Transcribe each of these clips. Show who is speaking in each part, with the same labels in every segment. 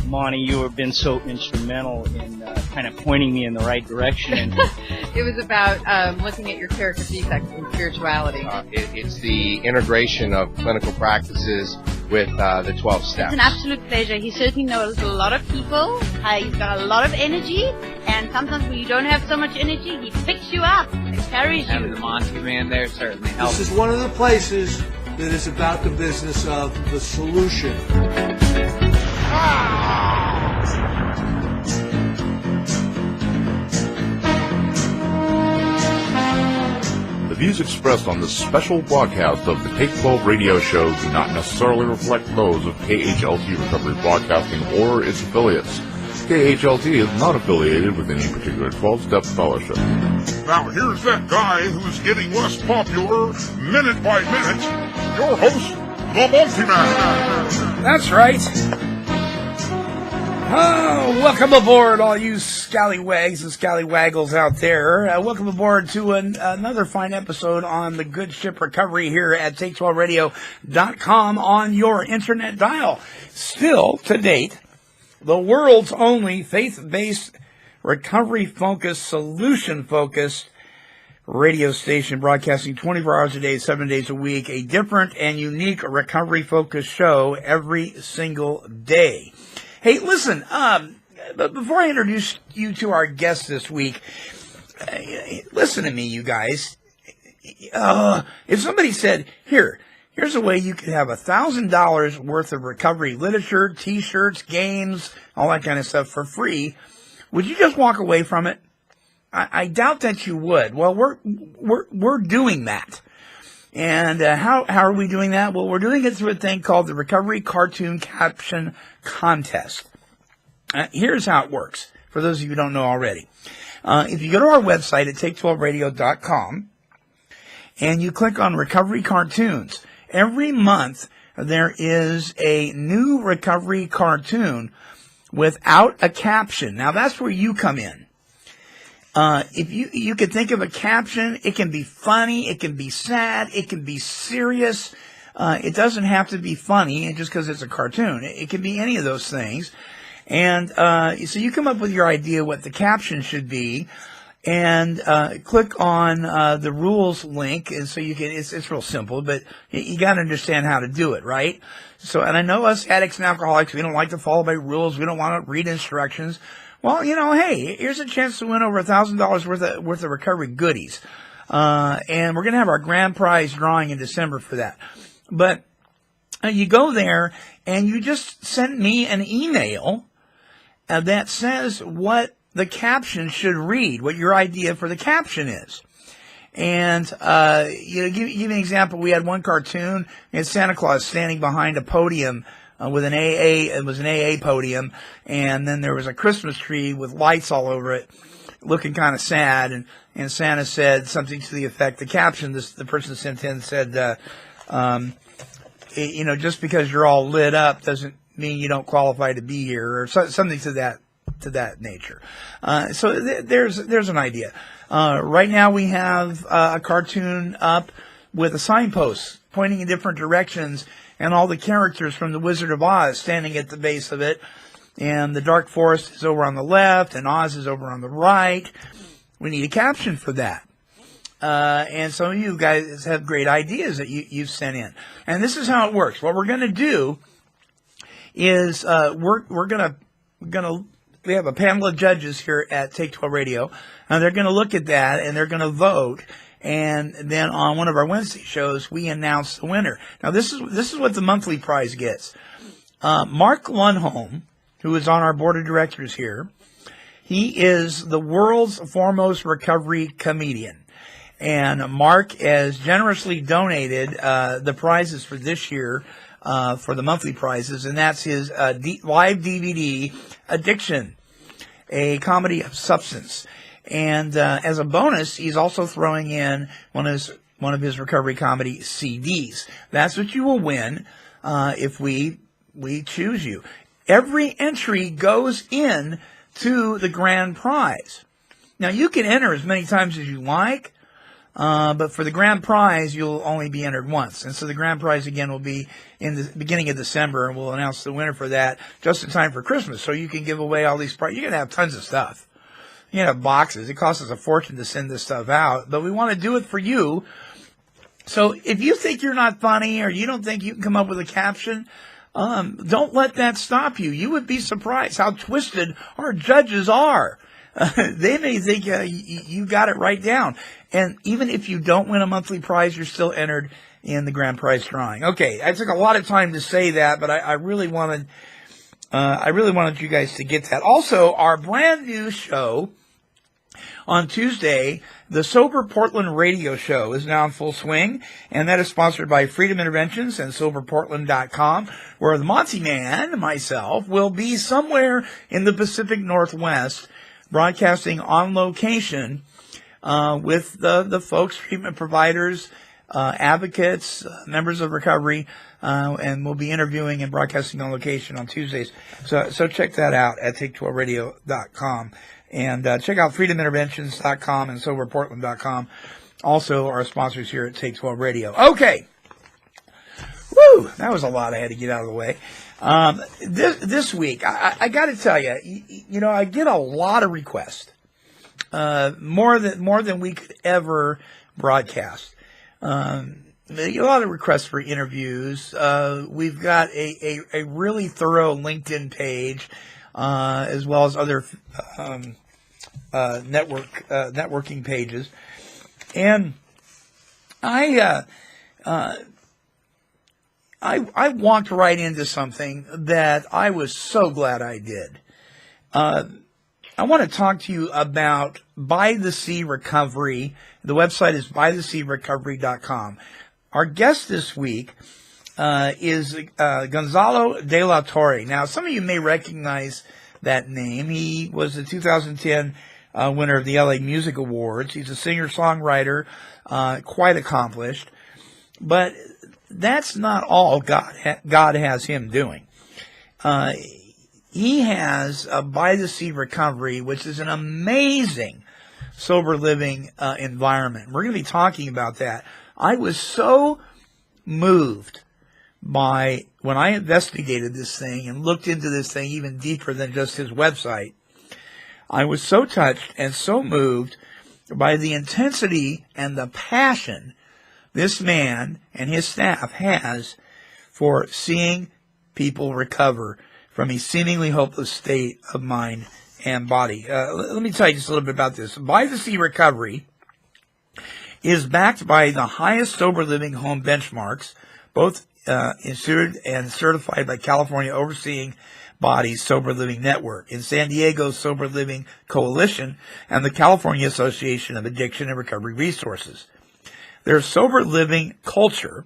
Speaker 1: Monty, you have been so instrumental in kind of pointing me in the right direction.
Speaker 2: It was about looking at your character defects in spirituality.
Speaker 3: It's the integration of clinical practices with the 12 steps.
Speaker 4: It's an absolute pleasure. He certainly knows a lot of people. He's got a lot of energy, and sometimes when you don't have so much energy, he picks you up and carries you.
Speaker 5: Having the Monty man there certainly helps.
Speaker 6: This is one of the places that is about the business of the solution.
Speaker 7: The views expressed on this special broadcast of the Take 12 radio show do not necessarily reflect those of KHLT Recovery Broadcasting or its affiliates. KHLT is not affiliated with any particular 12-step fellowship.
Speaker 8: Now here's that guy who's getting less popular minute by minute. Your host, the Multi-Man.
Speaker 9: That's right. Oh, welcome aboard, all you scallywags and scallywaggles out there. Welcome aboard to another fine episode on the Good Ship Recovery here at Take12Radio.com on your internet dial. Still, to date, the world's only faith-based, recovery-focused, solution-focused radio station broadcasting 24 hours a day, 7 days a week, a different and unique recovery-focused show every single day. Hey, listen, but before I introduce you to our guest this week, listen to me, you guys. If somebody said, here's a way you could have $1,000 worth of recovery literature, T-shirts, games, all that kind of stuff for free, would you just walk away from it? I doubt that you would. Well, we're doing that. And how are we doing that? Well, we're doing it through a thing called the Recovery Cartoon Caption Contest. Here's how it works, for those of you who don't know already. If you go to our website at Take12Radio.com and you click on Recovery Cartoons, every month there is a new recovery cartoon without a caption. Now, that's where you come in. If you could think of a caption, it can be funny, it can be sad, it can be serious. It doesn't have to be funny just because it's a cartoon. It can be any of those things. And so you come up with your idea what the caption should be, and click on the rules link. And so you can. It's real simple, but you got to understand how to do it, right? So, and I know us addicts and alcoholics, we don't like to follow by rules. We don't want to read instructions. Well, hey, here's a chance to win over $1,000 worth of recovery goodies. And we're going to have our grand prize drawing in December for that. But you go there and you just send me an email that says what the caption should read, what your idea for the caption is. And, give you an example. We had one cartoon, and Santa Claus standing behind a podium with an AA, it was an AA podium, and then there was a Christmas tree with lights all over it, looking kind of sad, and Santa said something to the effect, the caption, the person sent in said, just because you're all lit up doesn't mean you don't qualify to be here, or something to that nature. So there's an idea. Right now we have a cartoon up with a signpost pointing in different directions, and all the characters from The Wizard of Oz standing at the base of it. And the Dark Forest is over on the left, and Oz is over on the right. We need a caption for that. And some of you guys have great ideas that you've sent in. And this is how it works. What we're going to do is we have a panel of judges here at Take 12 Radio, and they're going to look at that, and they're going to vote. And then on one of our Wednesday shows, we announce the winner. Now, this is what the monthly prize gets. Mark Lundholm, who is on our board of directors here, he is the world's foremost recovery comedian. And Mark has generously donated the prizes for this year for the monthly prizes, and that's his live DVD, Addiction, a comedy of substance. And as a bonus, he's also throwing in one of his recovery comedy CDs. That's what you will win if we choose you. Every entry goes in to the grand prize. Now, you can enter as many times as you like. But for the grand prize, you'll only be entered once. And so the grand prize, again, will be in the beginning of December, and we'll announce the winner for that just in time for Christmas. So you can give away all these prizes. You're going to have tons of stuff. You can have boxes. It costs us a fortune to send this stuff out, but we want to do it for you. So if you think you're not funny or you don't think you can come up with a caption, don't let that stop you. You would be surprised how twisted our judges are. They may think you got it right down. And even if you don't win a monthly prize, you're still entered in the grand prize drawing. Okay, I took a lot of time to say that, but I really wanted you guys to get that. Also, our brand new show on Tuesday, the Sober Portland radio show, is now in full swing, and that is sponsored by Freedom Interventions and SoberPortland.com, where the Monty Man, myself, will be somewhere in the Pacific Northwest, broadcasting on location with the folks, treatment providers, advocates, members of recovery, and we'll be interviewing and broadcasting on location on Tuesdays. So check that out at Take12Radio.com. And check out freedominterventions.com and SoberPortland.com. Also, our sponsors here at Take 12 Radio. Okay. Woo! That was a lot I had to get out of the way. This week, I got to tell you, you know, I get a lot of requests. More than we could ever broadcast. A lot of requests for interviews. We've got a really thorough LinkedIn page, as well as other networking pages, and I walked right into something that I was so glad I did. I want to talk to you about By the Sea Recovery. The website is bythesearecovery.com. Our guest this week is Gonzalo de la Torre. Now, some of you may recognize that name. He was the 2010 winner of the LA Music Awards. He's a singer-songwriter, quite accomplished. But that's not all God has him doing. He has By the Sea Recovery, which is an amazing sober living environment. We're going to be talking about that. I was so moved by when I investigated this thing and looked into this thing even deeper than just his website. I was so touched and so moved by the intensity and the passion this man and his staff has for seeing people recover from a seemingly hopeless state of mind and body. Let me tell you just a little bit about this. By the Sea Recovery is backed by the highest sober living home benchmarks, both insured and certified by California overseeing bodies Sober Living Network, in San Diego's Sober Living Coalition, and the California Association of Addiction and Recovery Resources. Their sober living culture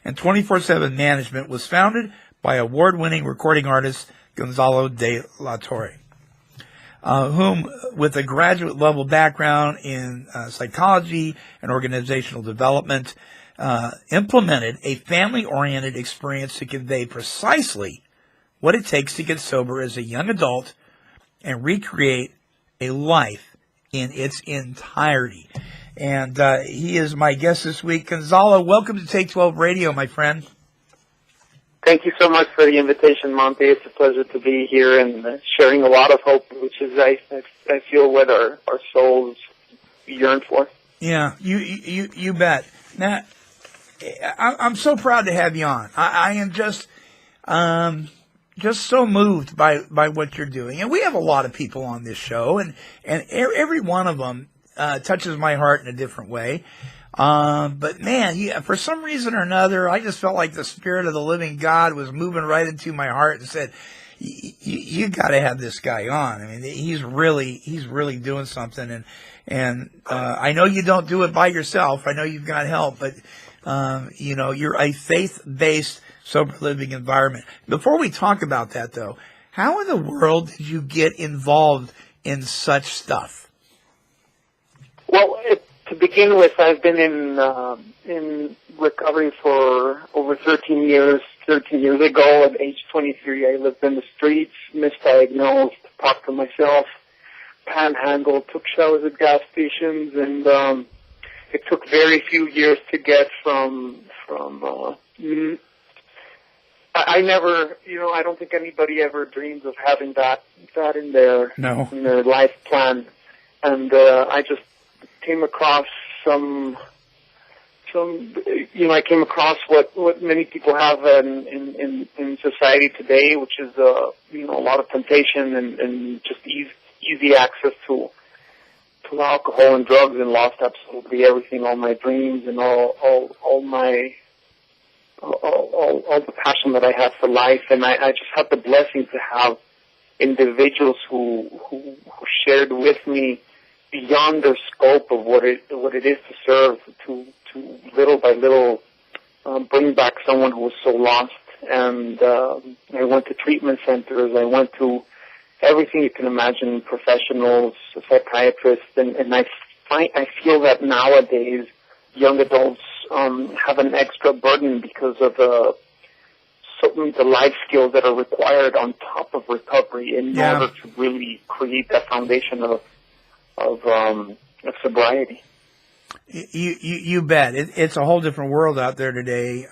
Speaker 9: and 24/7 management was founded by award-winning recording artist Gonzalo de la Torre, whom, with a graduate-level background in psychology and organizational development, implemented a family-oriented experience to convey precisely what it takes to get sober as a young adult and recreate a life in its entirety. And he is my guest this week. Gonzalo, welcome to Take 12 Radio, my friend.
Speaker 10: Thank you so much for the invitation, Monty. It's a pleasure to be here and sharing a lot of hope, which is, I feel, what our souls yearn for.
Speaker 9: Yeah, you bet. Now, I'm so proud to have you on. I am just so moved by what you're doing. And we have a lot of people on this show, and every one of them touches my heart in a different way. But man, for some reason or another, I just felt like the Spirit of the living God was moving right into my heart and said, you got to have this guy on. I mean, he's really doing something. And I know you don't do it by yourself. I know you've got help, but you're a faith-based sober living environment. Before we talk about that, though, how in the world did you get involved in such stuff?
Speaker 10: Well, to begin with, I've been in recovery for over 13 years. 13 years ago, at age 23, I lived in the streets, misdiagnosed, talked to myself, panhandled, took showers at gas stations, and it took very few years to get from I never, I don't think anybody ever dreams of having that in their life plan. And I just came across I came across what many people have in society today, which is a lot of temptation and just easy access to alcohol and drugs, and lost absolutely everything, all my dreams and all the passion that I had for life. And I just had the blessing to have individuals who shared with me beyond their scope of what it is to serve, to little by little bring back someone who was so lost. And I went to treatment centers. I went to everything you can imagine, professionals, psychiatrists, and I feel that nowadays young adults have an extra burden because of the life skills that are required on top of recovery in order to really create that foundation of sobriety.
Speaker 9: You bet. It's a whole different world out there today.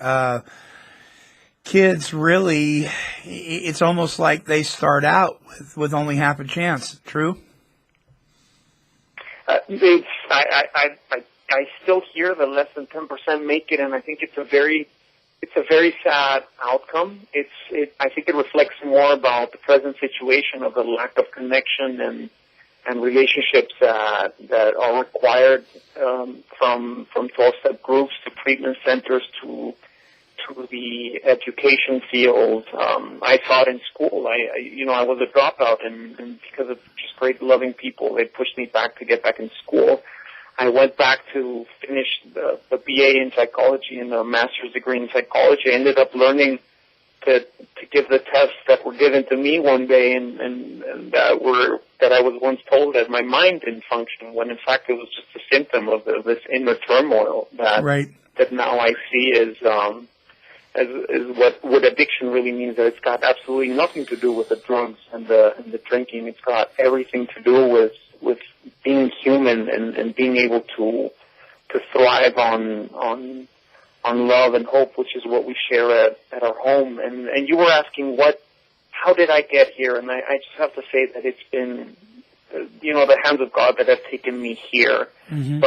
Speaker 9: Kids really, it's almost like they start out with only half a chance. True?
Speaker 10: I still hear that less than 10% make it, and I think it's a very sad outcome. I think it reflects more about the present situation of the lack of connection and relationships that are required from 12-step groups to treatment centers to the education field. I saw it in school. I was a dropout, and because of just great loving people, they pushed me back to get back in school. I went back to finish the BA in psychology and a master's degree in psychology. I ended up learning to give the tests that were given to me one day, and that I was once told that my mind didn't function, when in fact it was just a symptom of this inner turmoil that now I see as what addiction really means. That it's got absolutely nothing to do with the drugs and the drinking. It's got everything to do with being human and being able to thrive on love and hope, which is what we share at our home. And you were asking how did I get here? And I just have to say that it's been, the hands of God that have taken me here. Mm-hmm.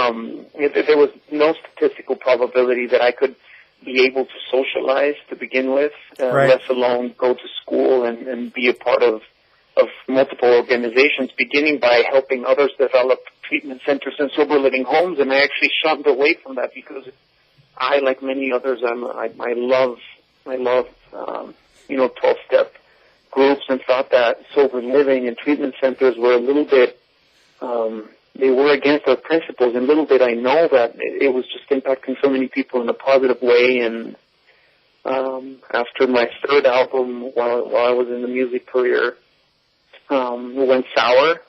Speaker 10: There was no statistical probability that I could be able to socialize to begin with, let alone go to school and be a part of multiple organizations, beginning by helping others develop treatment centers and sober living homes. And I actually shunned away from that because I, like many others, I love 12-step groups, and thought that sober living and treatment centers were a little bit, they were against our principles. And little did I know that it was just impacting so many people in a positive way. And after my third album, while I was in the music career, went sour,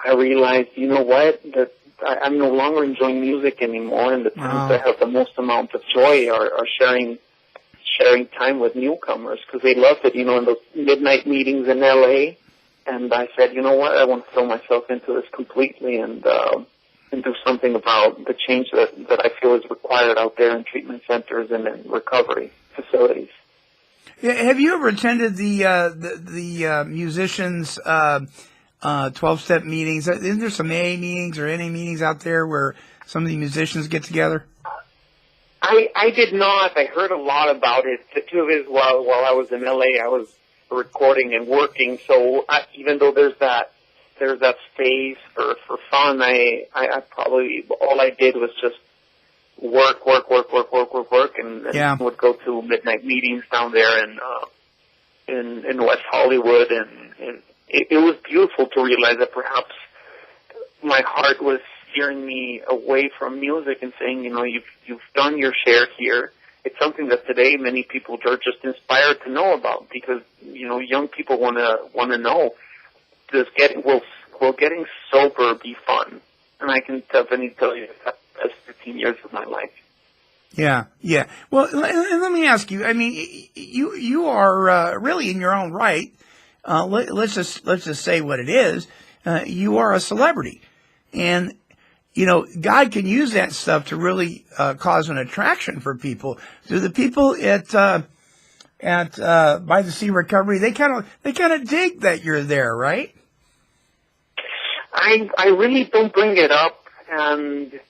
Speaker 10: I realized, that I'm no longer enjoying music anymore, and the times I have the most amount of joy are sharing time with newcomers, because they loved it, in those midnight meetings in LA. And I said, I want to throw myself into this completely and do something about the change that I feel is required out there in treatment centers and in recovery facilities.
Speaker 9: Have you ever attended the musicians 12-step meetings? Isn't there some AA meetings or NA meetings out there where some of the musicians get together?
Speaker 10: I did not. I heard a lot about it. The two of it, while I was in LA, I was recording and working. So even though there's that space for fun, I probably, all I did was just work, and would go to midnight meetings down there in West Hollywood, and it was beautiful to realize that perhaps my heart was steering me away from music and saying, you've done your share here. It's something that today many people are just inspired to know about, because young people want to know, will getting sober be fun? And I can definitely tell you that's 15 years of my life.
Speaker 9: Yeah. Well, let me ask you. I mean, you are really in your own right. Let's just say what it is. You are a celebrity, and God can use that stuff to really cause an attraction for people. Do the people at By the Sea Recovery, they kind of dig that you're there, right?
Speaker 10: I really don't bring it up, and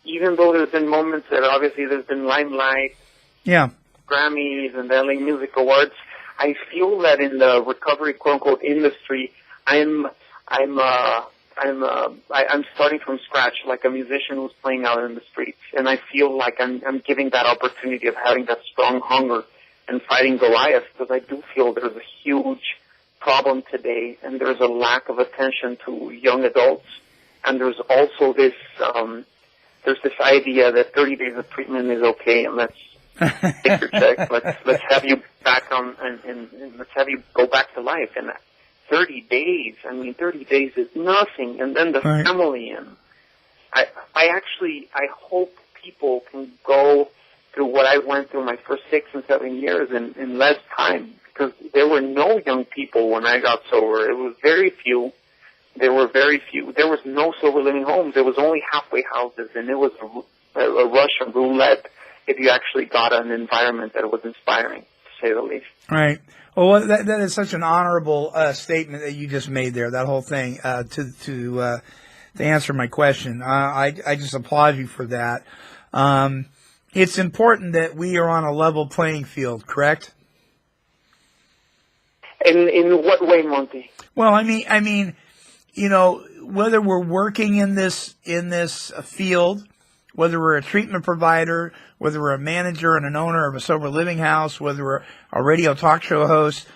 Speaker 10: even though there's been moments that obviously there's been limelight, Grammys and the LA Music Awards, I feel that in the recovery quote unquote industry, I'm starting from scratch, like a musician who's playing out in the streets, and I feel like I'm giving that opportunity of having that strong hunger and fighting Goliath, because I do feel there's a huge problem today, and there's a lack of attention to young adults, and there's also this idea that 30 days of treatment is okay, and let's take your check, let's have you back on, and let's have you go back to life, and 30 days, 30 days is nothing, and then the family, and I hope people can go through what I went through my first 6 and 7 years in less time, because there were no young people when I got sober. It was very few. There were very few. There was no sober living homes. There was only halfway houses, and it was a Russian roulette if you actually got an environment that was inspiring, to say the least.
Speaker 9: Right. Well, that is such an honorable statement that you just made there. That whole thing to answer my question. I just applaud you for that. It's important that we are on a level playing field, correct?
Speaker 10: In what way, Monty?
Speaker 9: Well, I mean, whether we're working in this field, whether we're a treatment provider, whether we're a manager and an owner of a sober living house, whether we're a radio talk show host,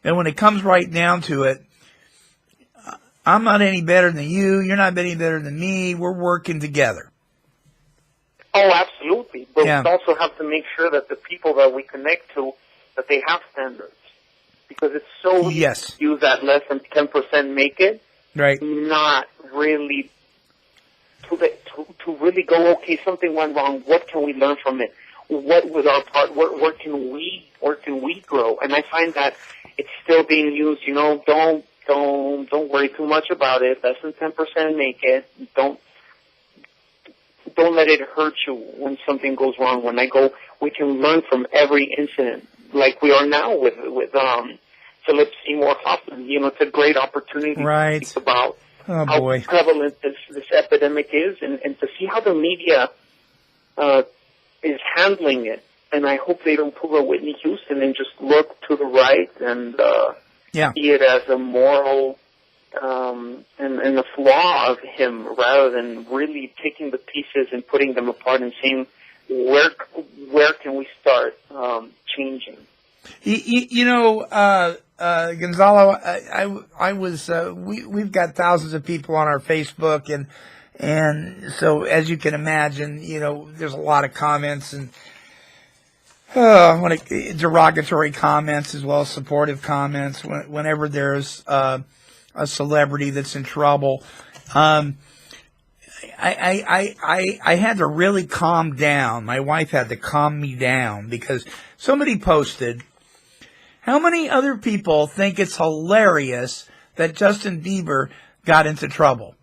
Speaker 9: and when it comes right down to it, I'm not any better than you. You're not any better than me. We're working together.
Speaker 10: Oh, absolutely. But we also have to make sure that the people that we connect to, that they have standards. Because it's so easy to use that less than 10% make it.
Speaker 9: Right.
Speaker 10: Not really to really go, okay, something went wrong. What can we learn from it? What was our part? Where can we grow? And I find that it's still being used. Don't worry too much about it. Less than 10% make it. Don't let it hurt you when something goes wrong. When I go, we can learn from every incident, like we are now with Philip Seymour Hoffman. It's a great opportunity to think about how prevalent this epidemic is, and to see how the media is handling it. And I hope they don't pull a Whitney Houston and just look to the right and see it as a moral and a flaw of him, rather than really taking the pieces and putting them apart and saying, where can we start changing?
Speaker 9: Gonzalo, I was we've got thousands of people on our Facebook, and so as you can imagine, there's a lot of comments and derogatory comments as well as supportive comments whenever there's a celebrity that's in trouble. I had to really calm down. My wife had to calm me down because somebody posted, how many other people think it's hilarious that Justin Bieber got into trouble?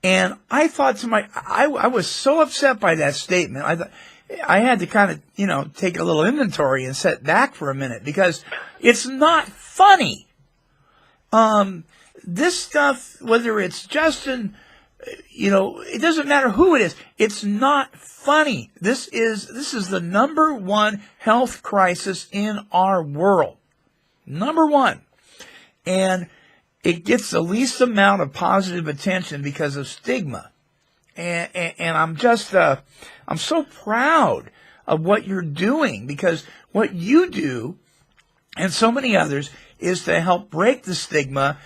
Speaker 9: And I thought I was so upset by that statement. I thought I had to kind of, take a little inventory and sit back for a minute, because it's not funny. This stuff, whether it's Justin, it doesn't matter who it is. It's not funny. This is the number one health crisis in our world. Number one. And it gets the least amount of positive attention because of stigma. And I'm just, I'm so proud of what you're doing, because what you do and so many others is to help break the stigma,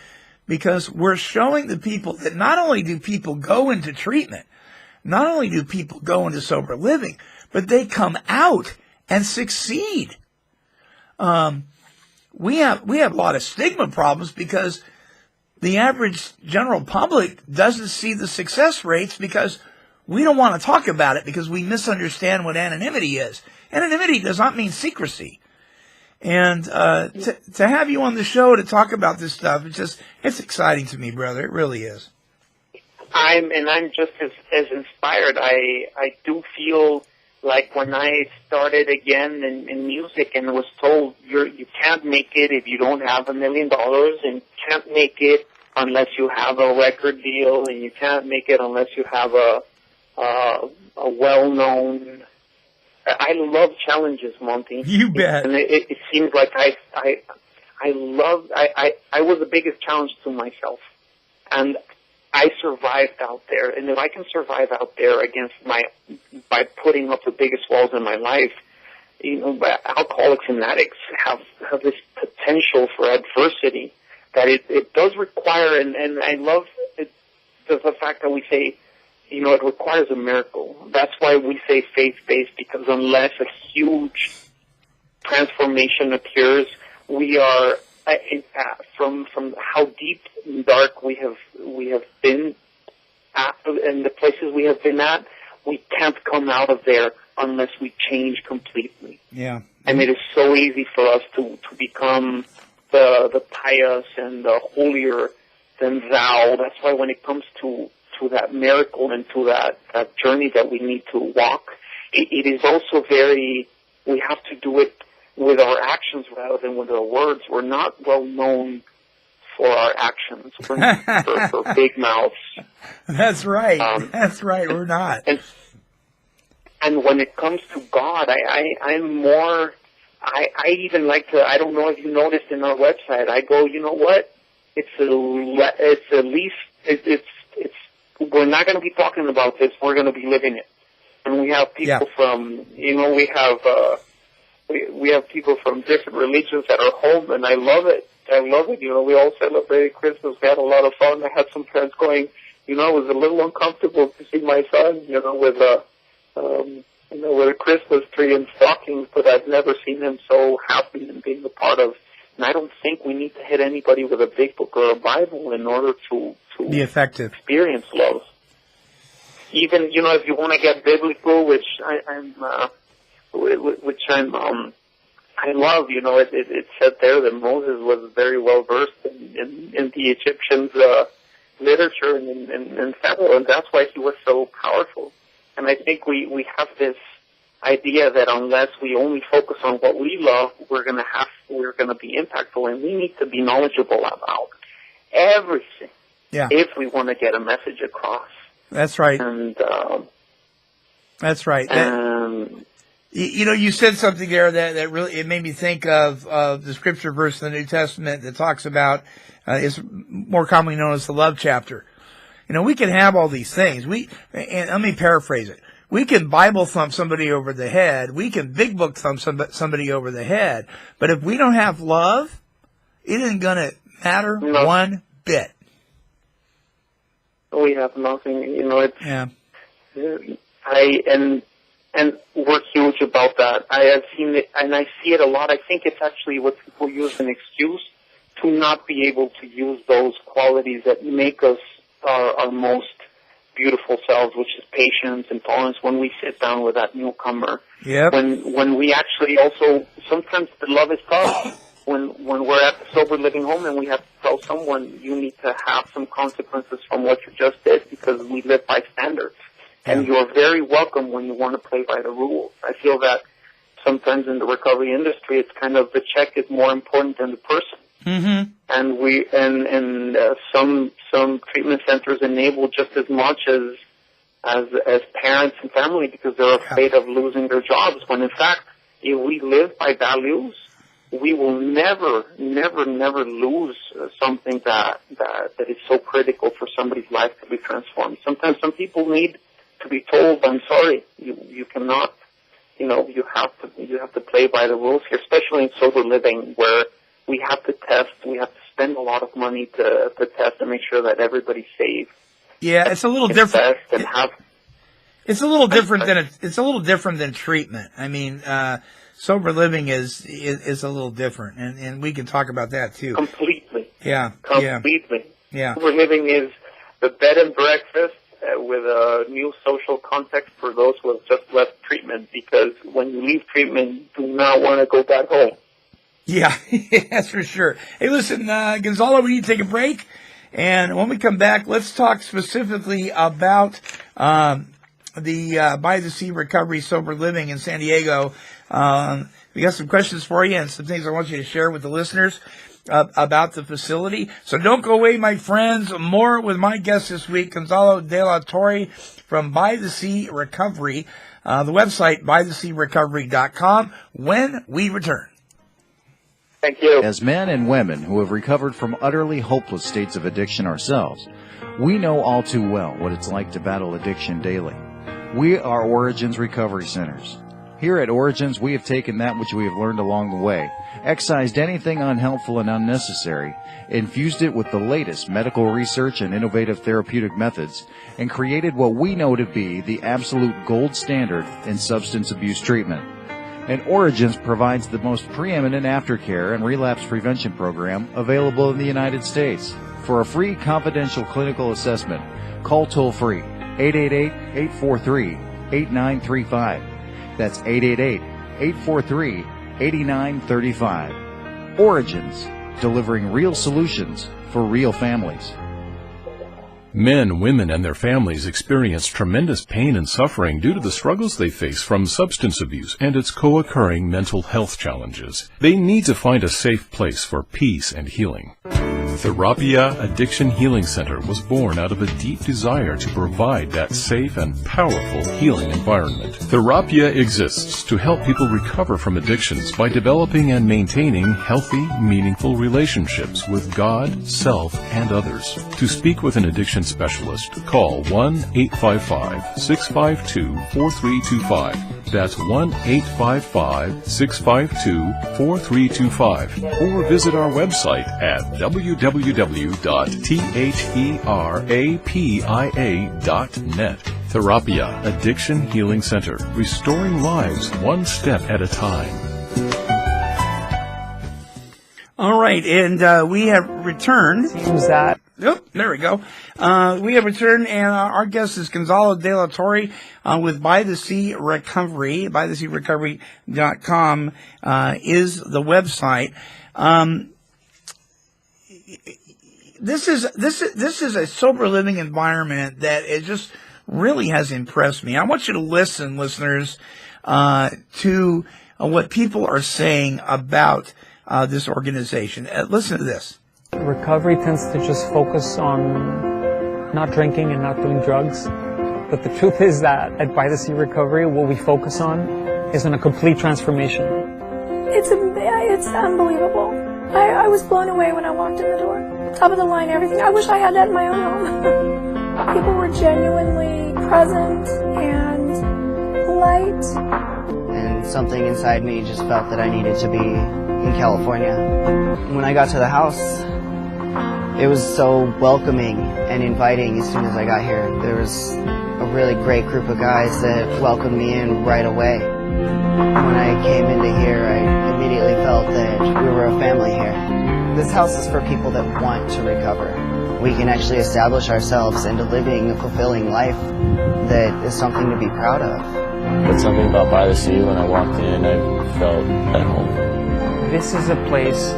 Speaker 9: because we're showing the people that not only do people go into treatment, not only do people go into sober living, but they come out and succeed. We have a lot of stigma problems because the average general public doesn't see the success rates, because we don't want to talk about it, because we misunderstand what anonymity is. Anonymity does not mean secrecy. And to have you on the show to talk about this stuff, it's exciting to me, brother. It really is.
Speaker 10: I'm just as inspired. I do feel like when I started again in music and was told you can't make it if you don't have $1 million, and you can't make it unless you have a record deal, and you can't make it unless you have a well-known. I love challenges, Monty.
Speaker 9: You bet.
Speaker 10: And it seems like I was the biggest challenge to myself, and I survived out there. And if I can survive out there by putting up the biggest walls in my life, alcoholics and addicts have this potential for adversity that it does require, and I love it, the fact that we say, it requires a miracle. That's why we say faith-based, because unless a huge transformation occurs, we are from how deep and dark we have been at, and the places we have been at, we can't come out of there unless we change completely.
Speaker 9: Yeah.
Speaker 10: And it is so easy for us to become the pious and the holier than thou. That's why when it comes to that miracle and to that journey that we need to walk, it is also we have to do it with our actions rather than with our words. We're not well known for our actions. We're known for big mouths.
Speaker 9: That's right. That's right. We're not.
Speaker 10: And when it comes to God, I'm more. I even like to. I don't know if you noticed in our website. I go, you know what? It's at least. We're not going to be talking about this. We're going to be living it. And we have people from. We have people from different religions at our home, and I love it. We all celebrated Christmas. We had a lot of fun. I had some friends going. It was a little uncomfortable to see my son. With a Christmas tree and stockings, but I've never seen him so happy and being a part of. And I don't think we need to hit anybody with a big book or a Bible in order to
Speaker 9: be effective.
Speaker 10: Experience love. Even if you want to get biblical, which I love. It said there that Moses was very well versed in the Egyptians' literature and Pharaoh, and that's why he was so powerful. And I think we have this idea that unless we only focus on what we love, we're going to be impactful, and we need to be knowledgeable about everything if we want to get a message across.
Speaker 9: That's right.
Speaker 10: And
Speaker 9: that's right. You said something there that really it made me think of the scripture verse in the New Testament that talks about is more commonly known as the love chapter. We can have all these things. And let me paraphrase it. We can Bible thump somebody over the head. We can big book thump somebody over the head. But if we don't have love, it isn't going to matter one bit.
Speaker 10: We have nothing. And we're huge about that. I have seen it, and I see it a lot. I think it's actually what people use an excuse to not be able to use those qualities that make us our most beautiful selves, which is patience and tolerance when we sit down with that newcomer.
Speaker 9: Yep.
Speaker 10: When we actually also, sometimes the love is tough. When we're at the sober living home and we have to tell someone you need to have some consequences from what you just did because we live by standards. And you're very welcome when you want to play by the rules. I feel that sometimes in the recovery industry, it's kind of the check is more important than the person.
Speaker 9: Mm-hmm.
Speaker 10: And some treatment centers enable just as much as parents and family because they're afraid of losing their jobs. When in fact, if we live by values, we will never lose something that is so critical for somebody's life to be transformed. Sometimes some people need to be told, I'm sorry, you cannot, you have to play by the rules here, especially in sober living where we have to test, we have to spend a lot of money to test and make sure that everybody's safe.
Speaker 9: Yeah, it's a little different. It's a little different than treatment. I mean, sober living is a little different, and we can talk about that too.
Speaker 10: Completely.
Speaker 9: Yeah.
Speaker 10: Completely.
Speaker 9: Yeah.
Speaker 10: Sober living is the bed and breakfast with a new social context for those who have just left treatment, because when you leave treatment, you do not want to go back home.
Speaker 9: Yeah, that's for sure. Hey, listen, Gonzalo, we need to take a break. And when we come back, let's talk specifically about the By the Sea Recovery Sober Living in San Diego. We got some questions for you and some things I want you to share with the listeners about the facility. So don't go away, my friends. More with my guest this week, Gonzalo de la Torre from By the Sea Recovery. The website, bythesearecovery.com, when we return.
Speaker 10: Thank you.
Speaker 11: As men and women who have recovered from utterly hopeless states of addiction ourselves, we know all too well what it's like to battle addiction daily. We are Origins Recovery Centers. Here at Origins, we have taken that which we have learned along the way, excised anything unhelpful and unnecessary, infused it with the latest medical research and innovative therapeutic methods, and created what we know to be the absolute gold standard in substance abuse treatment. And Origins provides the most preeminent aftercare and relapse prevention program available in the United States. For a free confidential clinical assessment, call toll-free 888-843-8935. That's 888-843-8935. Origins, delivering real solutions for real families.
Speaker 12: Men, women, and their families experience tremendous pain and suffering due to the struggles they face from substance abuse and its co-occurring mental health challenges. They need to find a safe place for peace and healing. Therapia Addiction Healing Center was born out of a deep desire to provide that safe and powerful healing environment. Therapia exists to help people recover from addictions by developing and maintaining healthy, meaningful relationships with God, self, and others. To speak with an addiction specialist, call 1-855-652-4325. That's 1-855-652-4325. Or visit our website at www.therapia.net. Therapia Addiction Healing Center, restoring lives one step at a time.
Speaker 9: All right, and we have returned.
Speaker 13: Seems that.
Speaker 9: Yep, there we go. We have returned, and our guest is Gonzalo de la Torre with By the Sea Recovery. ByTheSeaRecovery.com is the website. This is a sober living environment that it just really has impressed me. I want you to listen, listeners, to what people are saying about this organization. Listen to this.
Speaker 13: Recovery tends to just focus on not drinking and not doing drugs. But the truth is that at By the Sea Recovery, what we focus on is on a complete transformation.
Speaker 14: It's unbelievable. I was blown away when I walked in the door. Top of the line, everything. I wish I had that in my own home. People were genuinely present and polite.
Speaker 15: And something inside me just felt that I needed to be in California. When I got to the house, it was so welcoming and inviting as soon as I got here. There was a really great group of guys that welcomed me in right away. When I came into here, I immediately felt that we were a family here. This house is for people that want to recover. We can actually establish ourselves into living a fulfilling life that is something to be proud of.
Speaker 16: But something about By the Sea, when I walked in, I felt at home.
Speaker 13: This is a place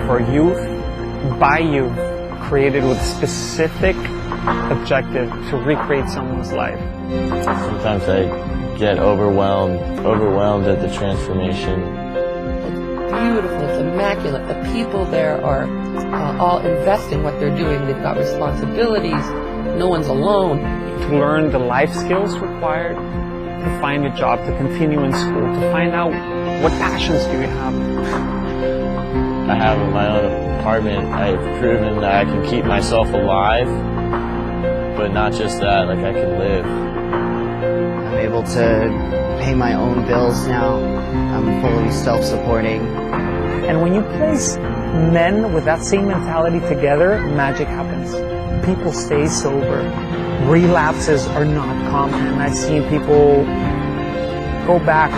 Speaker 13: for youth, by youth, created with a specific objective to recreate someone's life.
Speaker 16: Sometimes I get overwhelmed at the transformation.
Speaker 17: It's beautiful, it's immaculate. The people there are all invested in what they're doing. They've got responsibilities. No one's alone.
Speaker 13: To learn the life skills required, to find a job, to continue in school, to find out what passions do you have.
Speaker 16: I have my own apartment. I've proven that I can keep myself alive, but not just that, like I can live.
Speaker 15: I'm able to pay my own bills now. I'm fully self-supporting.
Speaker 13: And when you place men with that same mentality together, magic happens. People stay sober. Relapses are not common. I've seen people go back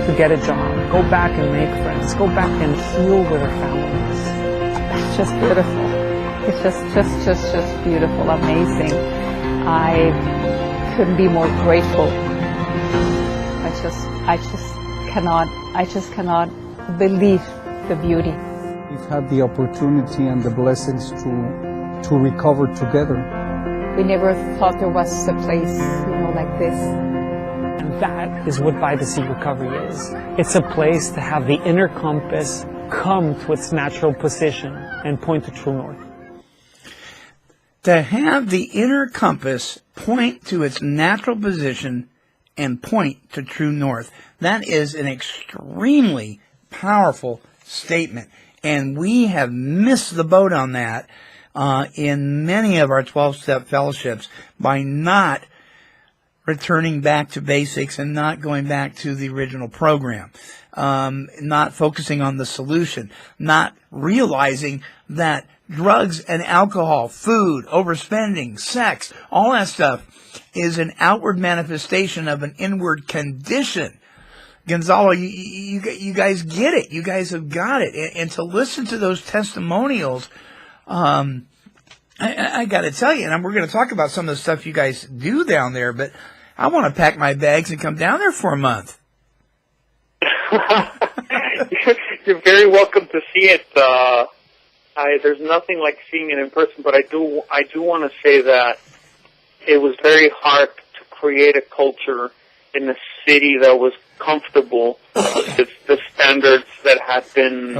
Speaker 13: to get a job, go back and make friends, go back and heal with their families.
Speaker 18: It's just beautiful. It's just beautiful, amazing. I couldn't be more grateful. I just cannot believe the beauty.
Speaker 19: We've had the opportunity and the blessings to
Speaker 13: to recover together.
Speaker 18: We never thought there was a place, like this.
Speaker 13: And that is what By the Sea Recovery is. It's a place to have the inner compass come to its natural position and point to true north.
Speaker 9: To have the inner compass point to its natural position and point to true north. That is an extremely powerful statement. And we have missed the boat on that in many of our 12-step fellowships by not returning back to basics and not going back to the original program, not focusing on the solution, not realizing that drugs and alcohol, food, overspending, sex, all that stuff is an outward manifestation of an inward condition. Gonzalo, you guys get it. You guys have got it. And to listen to those testimonials, I got to tell you, and we're going to talk about some of the stuff you guys do down there, but I want to pack my bags and come down there for a month.
Speaker 10: You're very welcome to see it. There's nothing like seeing it in person, but I do want to say that it was very hard to create a culture in a city that was comfortable with the standards that had been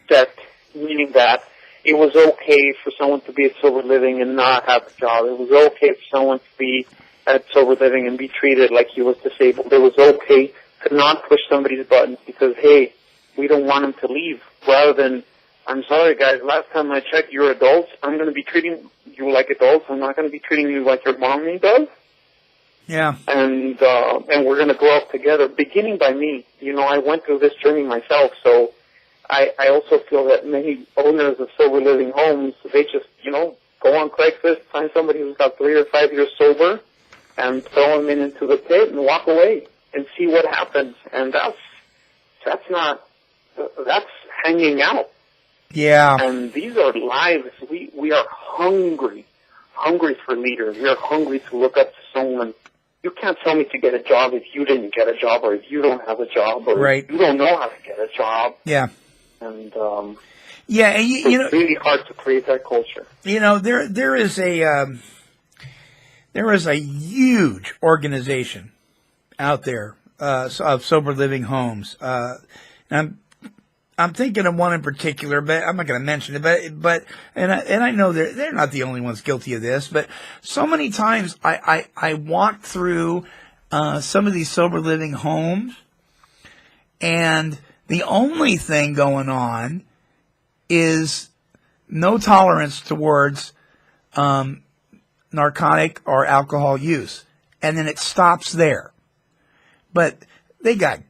Speaker 10: set, meaning that it was okay for someone to be at sober living and not have a job. It was okay for someone to be at sober living and be treated like he was disabled. It was okay to not push somebody's buttons because, hey, we don't want him to leave, rather than, I'm sorry, guys, last time I checked, you're adults. I'm going to be treating you like adults. I'm not going to be treating you like your mommy does.
Speaker 9: Yeah.
Speaker 10: And we're going to grow up together, beginning by me. I went through this journey myself, so I also feel that many owners of sober living homes, they just, go on Craigslist, find somebody who's got 3 or 5 years sober, and throw them into the pit and walk away and see what happens. And that's hanging out.
Speaker 9: Yeah.
Speaker 10: And these are lives. We are hungry for leaders. We are hungry to look up to someone. You can't tell me to get a job if you didn't get a job, or if you don't have a job, or if you don't know how to get a job.
Speaker 9: Yeah.
Speaker 10: And
Speaker 9: it's
Speaker 10: really hard to create that culture.
Speaker 9: There is a huge organization out there of sober living homes. And I'm thinking of one in particular, but I'm not going to mention it. But I know they're not the only ones guilty of this. But so many times I walk through some of these sober living homes, and the only thing going on is no tolerance towards narcotic or alcohol use, and then it stops there. But they got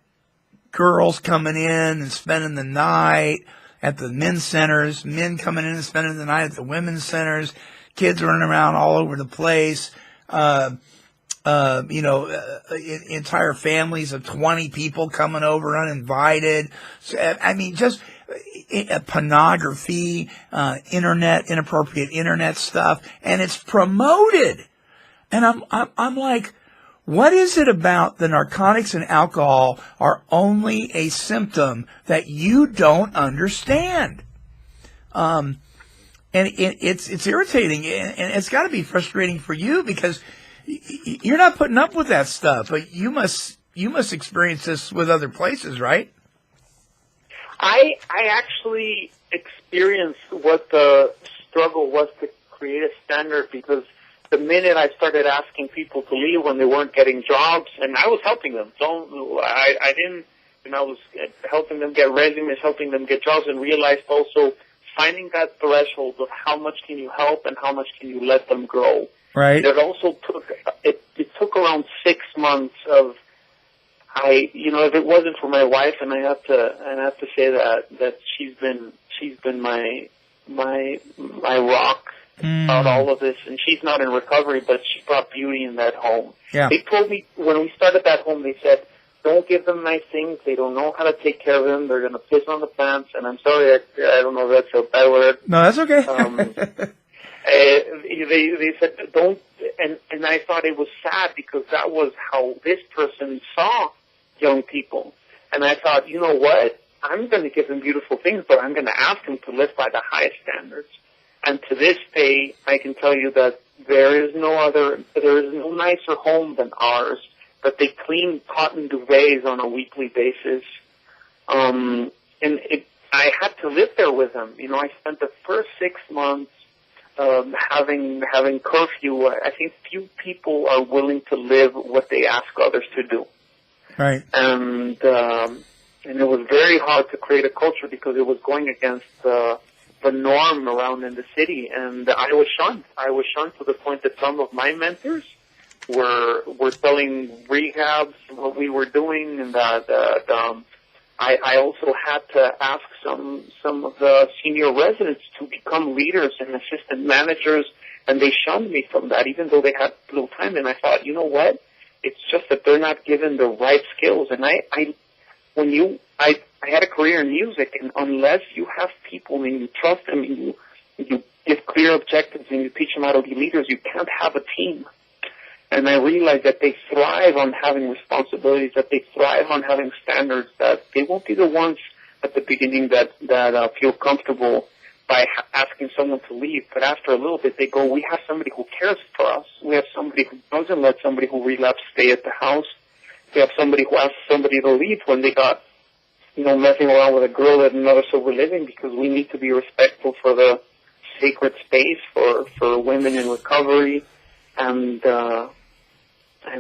Speaker 9: girls coming in and spending the night at the men's centers, men coming in and spending the night at the women's centers, kids running around all over the place, entire families of 20 people coming over uninvited. So, I mean, just pornography, inappropriate internet stuff, and it's promoted. And I'm like, what is it about the narcotics and alcohol are only a symptom that you don't understand? And it's irritating, and it's got to be frustrating for you because you're not putting up with that stuff. But you must experience this with other places, right?
Speaker 10: I actually experienced what the struggle was to create a standard, because the minute I started asking people to leave when they weren't getting jobs, and I was helping them. I was helping them get resumes, helping them get jobs, and realized also finding that threshold of how much can you help and how much can you let them grow.
Speaker 9: Right.
Speaker 10: It also took around 6 months of, if it wasn't for my wife, and I have to say that she's been my rock about all of this, and she's not in recovery, but she brought beauty in that home.
Speaker 9: Yeah.
Speaker 10: They told me when we started that home, they said, don't give them nice things. They don't know how to take care of them. They're going to piss on the plants. And I'm sorry, I don't know if that's a bad word.
Speaker 9: No, that's okay.
Speaker 10: They said don't, and I thought it was sad because that was how this person saw young people. And I thought, you know what? I'm going to give them beautiful things, but I'm going to ask them to live by the highest standards. And to this day, I can tell you that there is no nicer home than ours, but they clean cotton duvets on a weekly basis. I had to live there with them. You know, I spent the first 6 months having curfew. I think few people are willing to live what they ask others to do.
Speaker 9: Right.
Speaker 10: And it was very hard to create a culture because it was going against the norm around in the city, and I was shunned. I was shunned to the point that some of my mentors were telling rehabs what we were doing, and that I also had to ask some of the senior residents to become leaders and assistant managers, and they shunned me from that, even though they had little time. And I thought, you know what? It's just that they're not given the right skills. And I had a career in music, and unless you have people and you trust them and you give clear objectives and you teach them how to be leaders, you can't have a team. And I realized that they thrive on having responsibilities, that they thrive on having standards, that they won't be the ones at the beginning that feel comfortable by asking someone to leave. But after a little bit, they go, we have somebody who cares for us. We have somebody who doesn't let somebody who relapsed stay at the house. We have somebody who asks somebody to leave when they got, messing around with a girl at another sober living, because we need to be respectful for the sacred space for women in recovery. And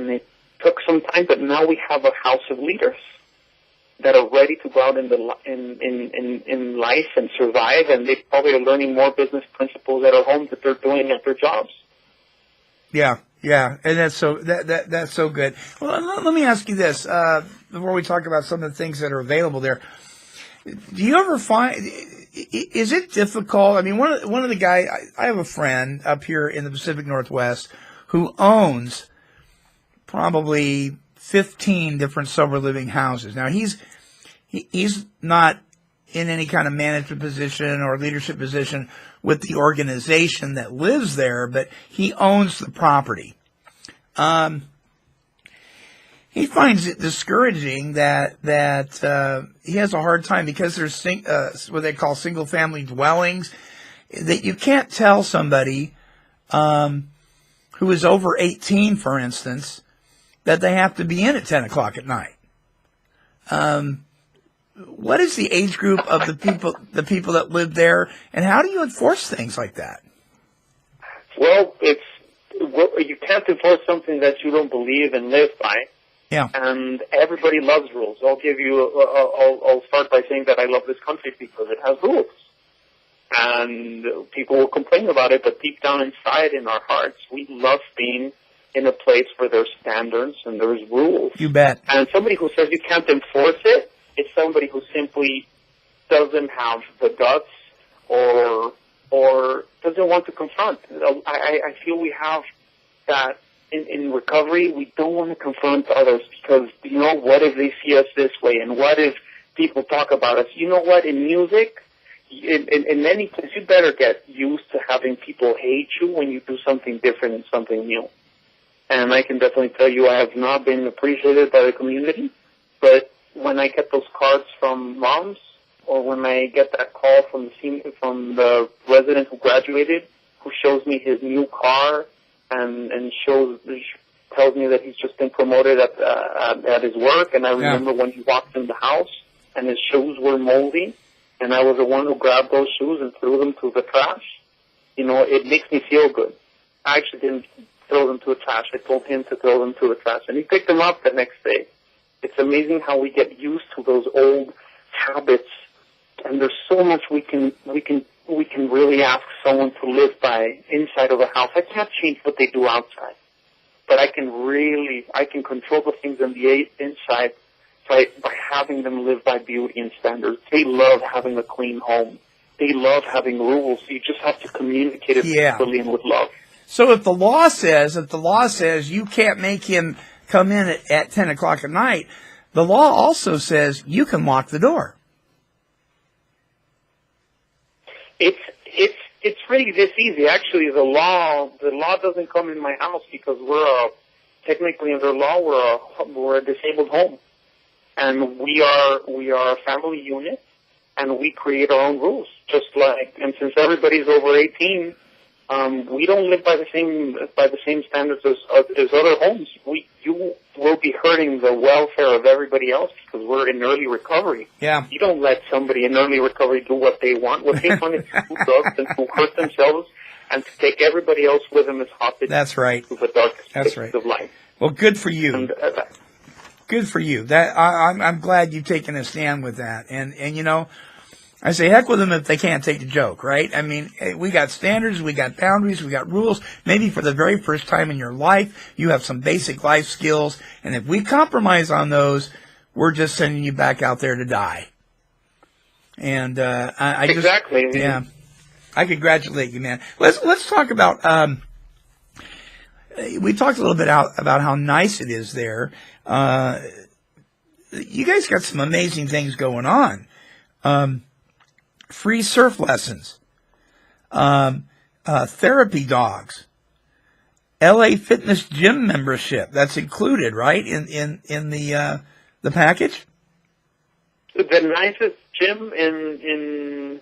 Speaker 10: it took some time, but now we have a house of leaders that are ready to go out in life and survive, and they probably are learning more business principles at our home that they're doing at their jobs.
Speaker 9: Yeah, and that's so good. Well, let me ask you this before we talk about some of the things that are available there. Do you ever find, is it difficult? I mean, one of the guys, I have a friend up here in the Pacific Northwest who owns probably 15 different sober living houses. Now he's not in any kind of management position or leadership position with the organization that lives there, but he owns the property. He finds it discouraging that he has a hard time because there's what they call single family dwellings, that you can't tell somebody who is over 18, for instance, that they have to be in at 10 o'clock at night. What is the age group of the people that live there, and how do you enforce things like that?
Speaker 10: Well, you can't enforce something that you don't believe and live by.
Speaker 9: Yeah.
Speaker 10: And everybody loves rules. I'll start by saying that I love this country because it has rules. And people will complain about it, but deep down inside in our hearts, we love being in a place where there's standards and there's rules.
Speaker 9: You bet. And
Speaker 10: somebody who says you can't enforce it is somebody who simply doesn't have the guts or doesn't want to confront. I feel we have that in recovery. We don't want to confront others because, what if they see us this way? And what if people talk about us? You know what? In music, in many places, you better get used to having people hate you when you do something different and something new. And I can definitely tell you I have not been appreciated by the community, but when I get those cards from moms, or when I get that call from the resident who graduated, who shows me his new car and tells me that he's just been promoted at his work, and I remember when he walked in the house and his shoes were moldy, and I was the one who grabbed those shoes and threw them to the trash. It makes me feel good. I actually didn't throw them to the trash. I told him to throw them to the trash, and he picked them up the next day. It's amazing how we get used to those old habits, and there's so much we can really ask someone to live by inside of a house. I can't change what they do outside, but I can control the things on the inside by having them live by beauty and standards. They love having a clean home. They love having rules. You just have to communicate it peacefully and with love.
Speaker 9: So if the law says you can't make him come in at 10 o'clock at night, the law also says you can lock the door.
Speaker 10: It's really this easy. Actually, the law doesn't come in my house because technically under law we're a disabled home, and we are a family unit, and we create our own rules. And since everybody's over 18, we don't live by the same standards as other homes. You will be hurting the welfare of everybody else because we're in early recovery.
Speaker 9: Yeah.
Speaker 10: You don't let somebody in early recovery do what they want. What they want is to do drugs and to hurt themselves and to take everybody else with them as hostage.
Speaker 9: That's right.
Speaker 10: To the darkest
Speaker 9: That's
Speaker 10: places
Speaker 9: right.
Speaker 10: of life.
Speaker 9: Well, good for you.
Speaker 10: And,
Speaker 9: good for you. I'm glad you've taken a stand with that. And you know, I say heck with them if they can't take the joke, right? I mean, we got standards, we got boundaries, we got rules. Maybe for the very first time in your life, you have some basic life skills. And if we compromise on those, we're just sending you back out there to die. And I just,
Speaker 10: exactly.
Speaker 9: Yeah, I congratulate you, man. Let's talk about. We talked a little bit about how nice it is there. You guys got some amazing things going on. Free surf lessons, therapy dogs, LA Fitness gym membership. That's included, right, in the package.
Speaker 10: The nicest gym in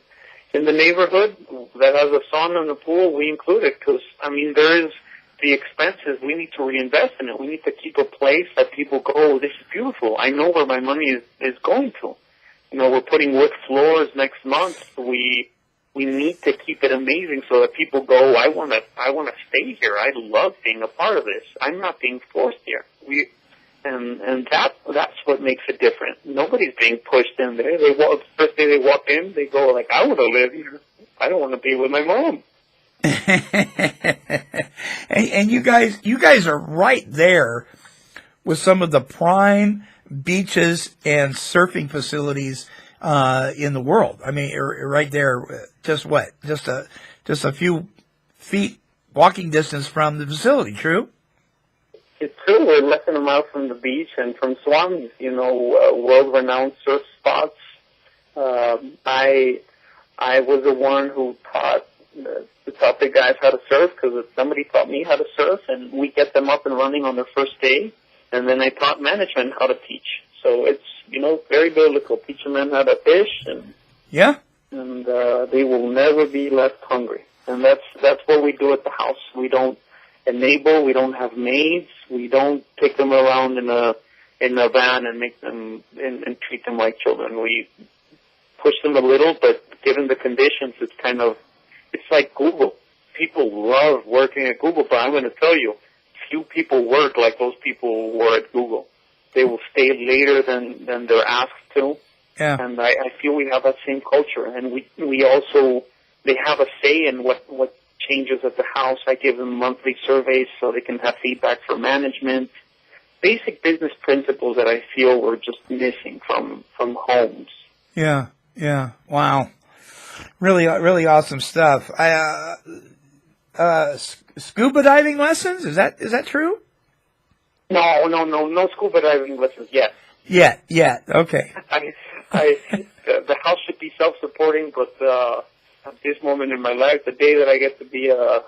Speaker 10: the neighborhood that has a sauna and a pool, we include it because there is the expenses. We need to reinvest in it. We need to keep a place that people go, oh, this is beautiful. I know where my money is going to. We're putting wood floors next month. We need to keep it amazing so that people go, I want to stay here. I love being a part of this. I'm not being forced here. And that's what makes it different. Nobody's being pushed in there. First day they walk in, they go like, I want to live here. I don't want to be with my mom.
Speaker 9: and you guys are right there with some of the prime beaches and surfing facilities in the world. I mean, right there, just a few feet walking distance from the facility. True.
Speaker 10: It's true. We're less than a mile from the beach and from Swami's, world-renowned surf spots. I was the one who taught the guys how to surf because somebody taught me how to surf, and we get them up and running on their first day. And then I taught management how to teach. So it's, very biblical. Teach a man how to fish, and they will never be left hungry. And that's what we do at the house. We don't enable. We don't have maids. We don't take them around in a van and make them and treat them like children. We push them a little, but given the conditions, it's like Google. People love working at Google, but I'm going to tell you, few people work like those people were at Google. They will stay later than they're asked to. Yeah. And I feel we have that same culture. And we also, they have a say in what changes at the house. I give them monthly surveys so they can have feedback for management. Basic business principles that I feel were just missing from homes. Yeah.
Speaker 9: Wow. Really, really awesome stuff. Scuba diving lessons? Is that true?
Speaker 10: No scuba diving lessons yet.
Speaker 9: Yeah. Okay.
Speaker 10: The house should be self-supporting, but at this moment in my life, the day that I get to be a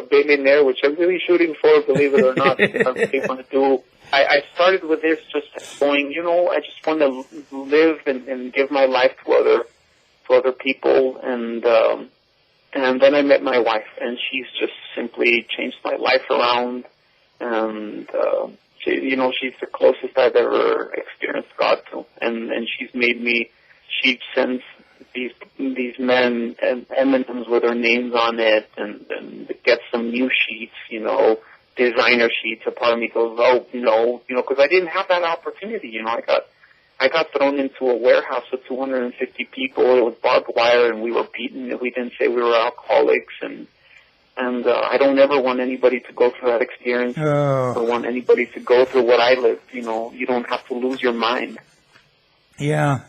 Speaker 10: billionaire, which I'm really shooting for, believe it or not, I really want to do. I started with this just going, I just want to live and give my life to other people, and then I met my wife, and she's just simply changed my life around, and she's the closest I've ever experienced God to, and she sends these men and M&Ms with their names on it, and gets some new sheets, designer sheets. A part of me goes, oh, no, because I didn't have that opportunity, I got thrown into a warehouse with 250 people. It was barbed wire, and we were beaten. We didn't say we were alcoholics, and I don't ever want anybody to go through that experience. I don't want anybody to go through what I lived. You don't have to lose your mind.
Speaker 9: Yeah.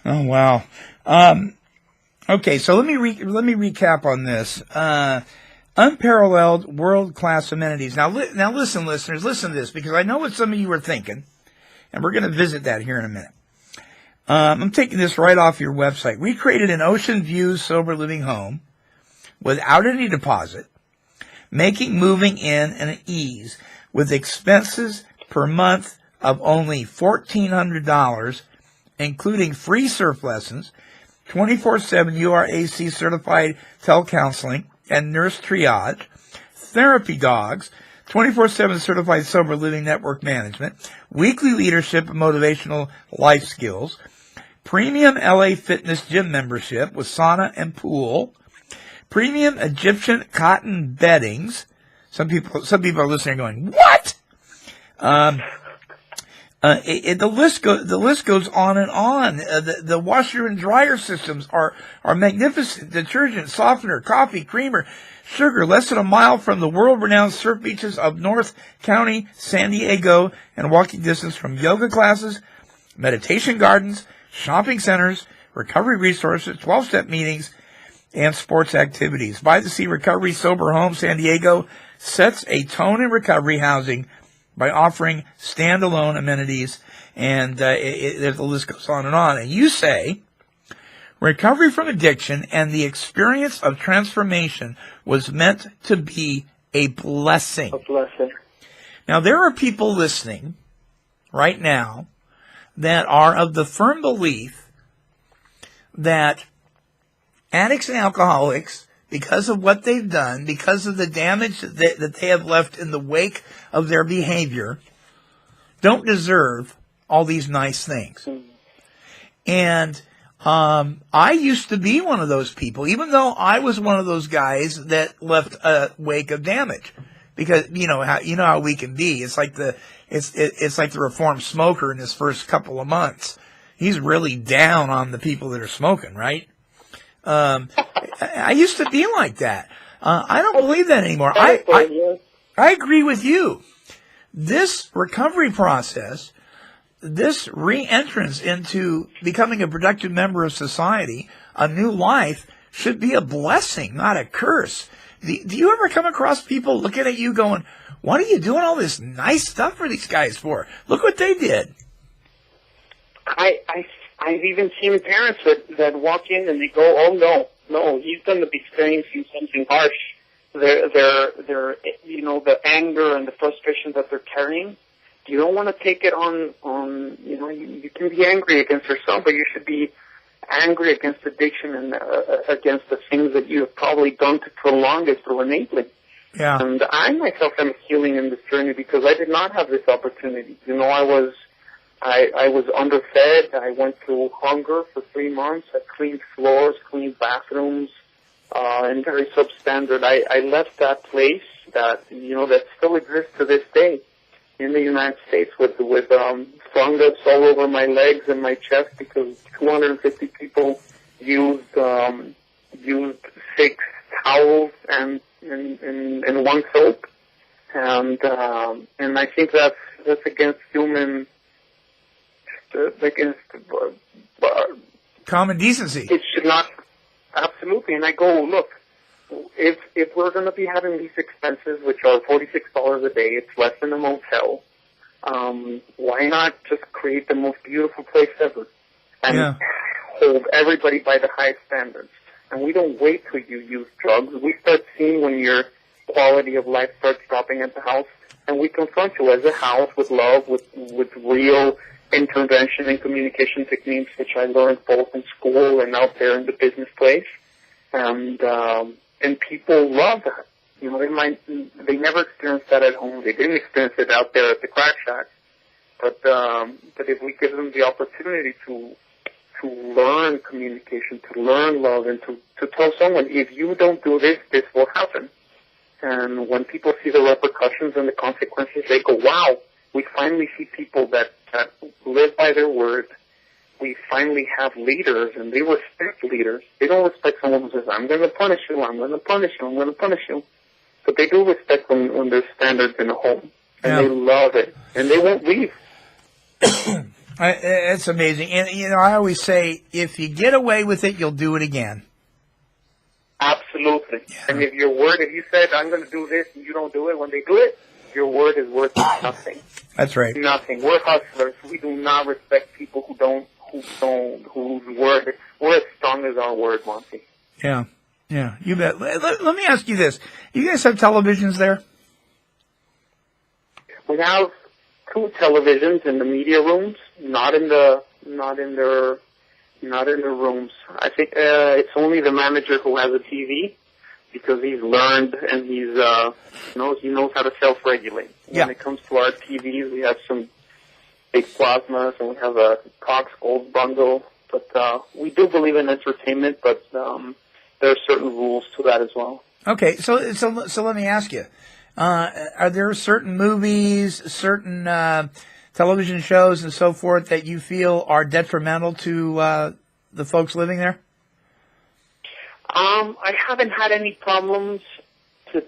Speaker 9: Oh wow. Okay, so let me recap on this. Unparalleled world-class amenities. Now listen, listeners, listen to this, because I know what some of you are thinking. And we're going to visit that here in a minute. I'm taking this right off your website. We created an ocean view sober living home without any deposit, making moving in an ease with expenses per month of only $1,400 including free surf lessons, 24/7 URAC certified telecounseling and nurse triage, therapy dogs, 24/7 certified sober living network management, weekly leadership and motivational life skills, premium LA Fitness gym membership with sauna and pool, premium Egyptian cotton beddings. Some people are listening going, what? The list goes on and on. The washer and dryer systems are magnificent. Detergent, softener, coffee, creamer, sugar, less than a mile from the world-renowned surf beaches of North County, San Diego, and walking distance from yoga classes, meditation gardens, shopping centers, recovery resources, 12-step meetings, and sports activities. By the Sea Recovery Sober Home San Diego sets a tone in recovery housing by offering standalone amenities, and the list goes on and on. And you say, recovery from addiction and the experience of transformation was meant to be a blessing.
Speaker 10: A blessing.
Speaker 9: Now, there are people listening right now that are of the firm belief that addicts and alcoholics, because of what they've done, because of the damage that they have left in the wake of their behavior, don't deserve all these nice things. And I used to be one of those people, even though I was one of those guys that left a wake of damage. Because you know how we can be. It's like the reformed smoker in his first couple of months. He's really down on the people that are smoking, right? I used to be like that. I don't believe that anymore. I agree with you. This recovery process, this re-entrance into becoming a productive member of society, a new life, should be a blessing, not a curse. Do you ever come across people looking at you going, what are you doing all this nice stuff for these guys for? Look what they did.
Speaker 10: I've even seen parents that walk in and they go, oh no, he's going to be experiencing something harsh. They're the anger and the frustration that they're carrying. You don't want to take it on, you can be angry against yourself, but you should be angry against addiction and against the things that you have probably done to prolong it through enabling.
Speaker 9: Yeah.
Speaker 10: And I myself am healing in this journey because I did not have this opportunity. I was underfed. I went through hunger for 3 months. I cleaned floors, cleaned bathrooms, and very substandard. I left that place that still exists to this day in the United States with fungus all over my legs and my chest because 250 people used 6 towels and one soap, and I think that's against human. Against
Speaker 9: common decency.
Speaker 10: It should not, absolutely. And I go, look, if we're going to be having these expenses, which are $46 a day, it's less than a motel. Why not just create the most beautiful place ever and hold everybody by the highest standards? And we don't wait till you use drugs. We start seeing when your quality of life starts dropping at the house, and we confront you as a house with love, with real intervention and communication techniques, which I learned both in school and out there in the business place, and people love that. They never experienced that at home. They didn't experience it out there at the crack shack. But if we give them the opportunity to learn communication, to learn love, and to tell someone, if you don't do this, this will happen. And when people see the repercussions and the consequences, they go, wow, we finally see people that live by their word. We finally have leaders, and they respect leaders. They don't respect someone who says, I'm going to punish you, I'm going to punish you, I'm going to punish you. But they do respect when there's standards in a home. And they love it. And they won't leave.
Speaker 9: It's amazing. And, I always say, if you get away with it, you'll do it again.
Speaker 10: Absolutely. Yeah. And if you said, I'm going to do this, and you don't do it, when they do it, your word is worth nothing.
Speaker 9: That's right.
Speaker 10: Nothing. We're hustlers. We do not respect people whose word, we're as strong as our word, Monty.
Speaker 9: Yeah. Yeah, you bet. Let me ask you this. You guys have televisions there?
Speaker 10: We have 2 televisions in the media rooms, not in the not in their rooms. I think it's only the manager who has a TV, because he's learned and he knows how to self-regulate. When it comes to our TVs, we have some big plasmas and we have a Cox Gold bundle. But we do believe in entertainment, but there are certain rules to that as well.
Speaker 9: Okay, so let me ask you: are there certain movies, certain television shows, and so forth that you feel are detrimental to the folks living there?
Speaker 10: I haven't had any problems to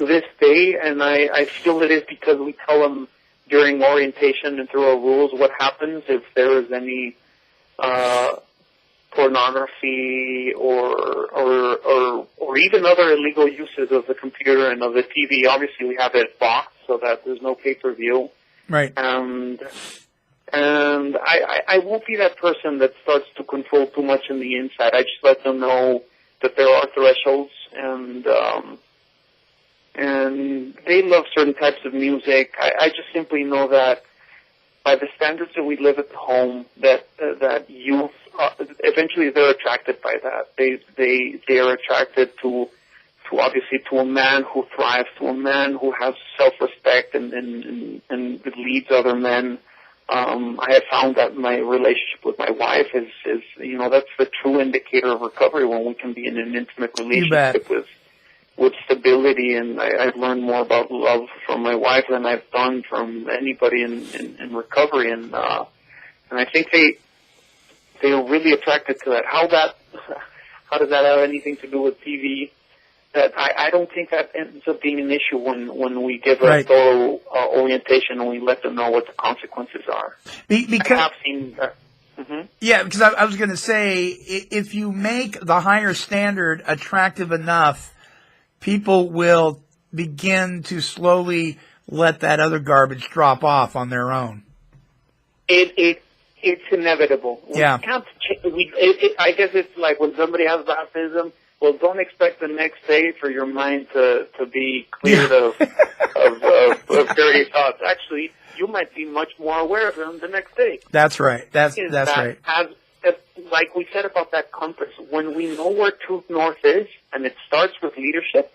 Speaker 10: this day, and I feel it is because we tell them during orientation and through our rules what happens if there is any pornography or even other illegal uses of the computer and of the TV. Obviously, we have it boxed so that there's no pay-per-view.
Speaker 9: Right.
Speaker 10: And I won't be that person that starts to control too much in the inside. I just let them know that there are thresholds, and they love certain types of music. I just simply know that by the standards that we live at home, that youth eventually they're attracted by that. They are attracted to obviously to a man who thrives, to a man who has self-respect and leads other men. I have found that my relationship with my wife is that's the true indicator of recovery, when we can be in an intimate relationship with stability. And I've learned more about love from my wife than I've done from anybody in recovery. And I think they are really attracted to that. How does that have anything to do with TV? That I don't think that ends up being an issue when we give a thorough orientation and we let them know what the consequences are.
Speaker 9: Because
Speaker 10: I have seen that. Mm-hmm.
Speaker 9: Yeah, because I was going to say, if you make the higher standard attractive enough, people will begin to slowly let that other garbage drop off on their own.
Speaker 10: It's inevitable.
Speaker 9: Yeah.
Speaker 10: We can't I guess it's like when somebody has baptism. Well, don't expect the next day for your mind to be cleared of dirty thoughts. Actually, you might be much more aware of them the next day.
Speaker 9: That's right. That's right.
Speaker 10: Like we said about that compass, when we know where true north is, and it starts with leadership,